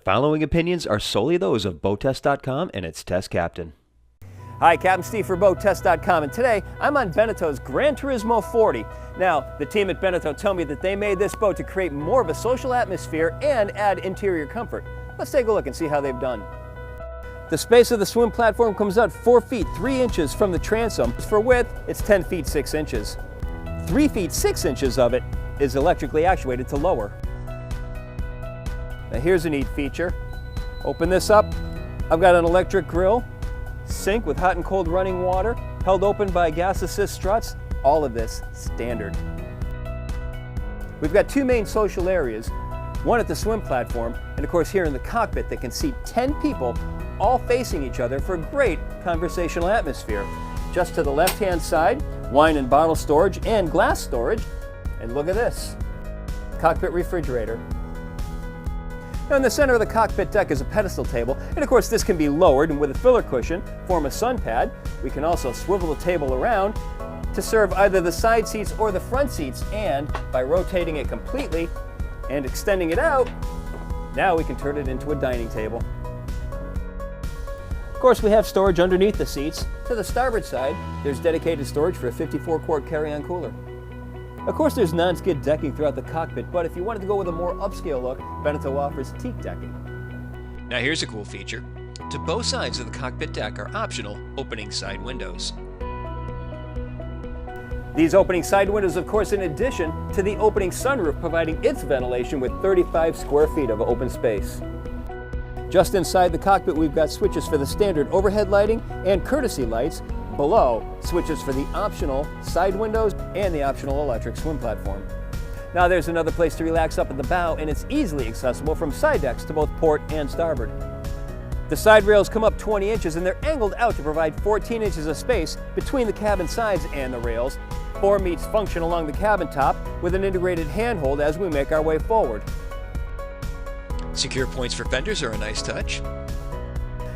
following opinions are solely those of BoatTest.com and its test captain. Hi, Captain Steve for BoatTest.com, and today I'm on Beneteau's Gran Turismo 40. Now, the team at Beneteau told me that they made this boat to create more of a social atmosphere and add interior comfort. Let's take a look and see how they've done. The space of the swim platform comes out 4 feet 3 inches from the transom. For width, it's 10 feet 6 inches. 3 feet 6 inches of it is electrically actuated to lower. Now here's a neat feature. Open this up. I've got an electric grill, sink with hot and cold running water, held open by gas assist struts. All of this standard. We've got 2 main social areas, one at the swim platform, and of course here in the cockpit that can seat 10 people all facing each other for a great conversational atmosphere. Just to the left-hand side, wine and bottle storage and glass storage. And look at this, cockpit refrigerator. Now in the center of the cockpit deck is a pedestal table, and of course this can be lowered and with a filler cushion form a sun pad. We can also swivel the table around to serve either the side seats or the front seats, and by rotating it completely and extending it out, now we can turn it into a dining table. Of course, we have storage underneath the seats. To the starboard side, there's dedicated storage for a 54-quart carry-on cooler. Of course, there's non-skid decking throughout the cockpit, but if you wanted to go with a more upscale look, Beneteau offers teak decking. Now here's a cool feature. To both sides of the cockpit deck are optional opening side windows. These opening side windows, of course, in addition to the opening sunroof providing its ventilation with 35 square feet of open space. Just inside the cockpit, we've got switches for the standard overhead lighting and courtesy lights. Below, switches for the optional side windows and the optional electric swim platform. Now there's another place to relax up at the bow, and it's easily accessible from side decks to both port and starboard. The side rails come up 20 inches and they're angled out to provide 14 inches of space between the cabin sides and the rails. 4 meets function along the cabin top with an integrated handhold as we make our way forward. Secure points for fenders are a nice touch.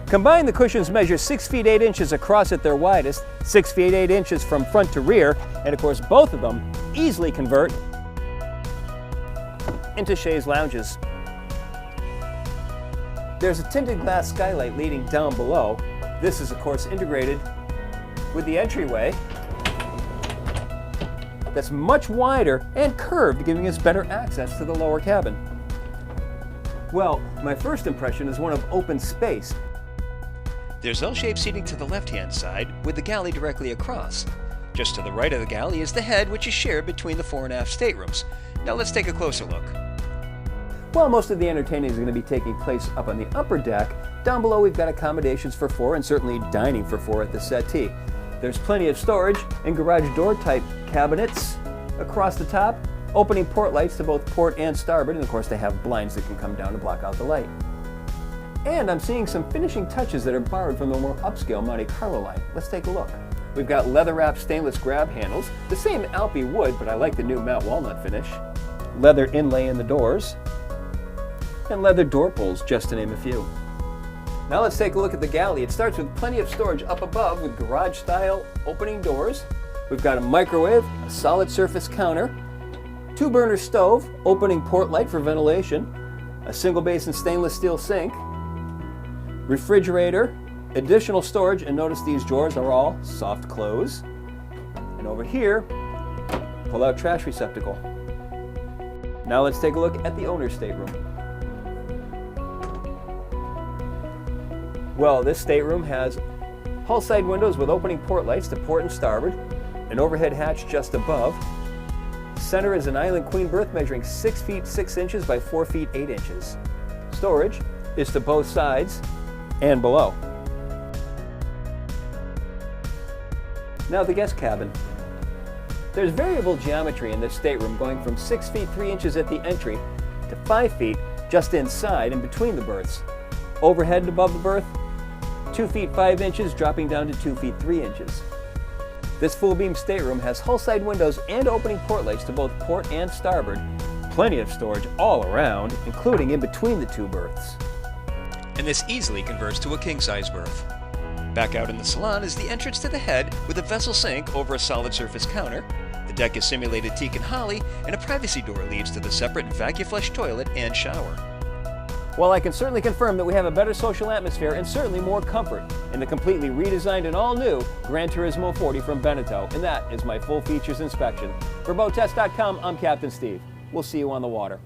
Combined, the cushions measure 6 feet 8 inches across at their widest, 6 feet 8 inches from front to rear, and of course both of them easily convert into chaise lounges. There's a tinted glass skylight leading down below. This is of course integrated with the entryway that's much wider and curved, giving us better access to the lower cabin. Well, my first impression is one of open space. There's L-shaped seating to the left-hand side with the galley directly across. Just to the right of the galley is the head, which is shared between the fore and aft staterooms. Now let's take a closer look. While most of the entertaining is going to be taking place up on the upper deck, down below we've got accommodations for 4 and certainly dining for 4 at the settee. There's plenty of storage and garage door type cabinets across the top, opening port lights to both port and starboard, and of course they have blinds that can come down to block out the light. And I'm seeing some finishing touches that are borrowed from the more upscale Monte Carlo line. Let's take a look. We've got leather-wrapped stainless grab handles, the same Alpi wood, but I like the new matte walnut finish. Leather inlay in the doors, and leather door pulls, just to name a few. Now let's take a look at the galley. It starts with plenty of storage up above with garage-style opening doors. We've got a microwave, a solid surface counter, 2-burner stove, opening port light for ventilation, a single basin stainless steel sink, refrigerator, additional storage, and notice these drawers are all soft close. And over here, pull-out trash receptacle. Now let's take a look at the owner's stateroom. Well, this stateroom has hull side windows with opening port lights to port and starboard, an overhead hatch just above. Center is an island queen berth measuring 6 feet 6 inches by 4 feet 8 inches. Storage is to both sides and below. Now the guest cabin. There's variable geometry in this stateroom going from 6 feet 3 inches at the entry to 5 feet just inside and between the berths. Overhead and above the berth, 2 feet 5 inches dropping down to 2 feet 3 inches. This full beam stateroom has hull side windows and opening port lights to both port and starboard. Plenty of storage all around, including in between the 2 berths. And this easily converts to a king-size berth. Back out in the salon is the entrance to the head with a vessel sink over a solid surface counter. The deck is simulated teak and holly, and a privacy door leads to the separate vacuum-flush toilet and shower. Well, I can certainly confirm that we have a better social atmosphere and certainly more comfort in the completely redesigned and all-new Gran Turismo 40 from Beneteau, and that is my full features inspection. For BoatTest.com, I'm Captain Steve. We'll see you on the water.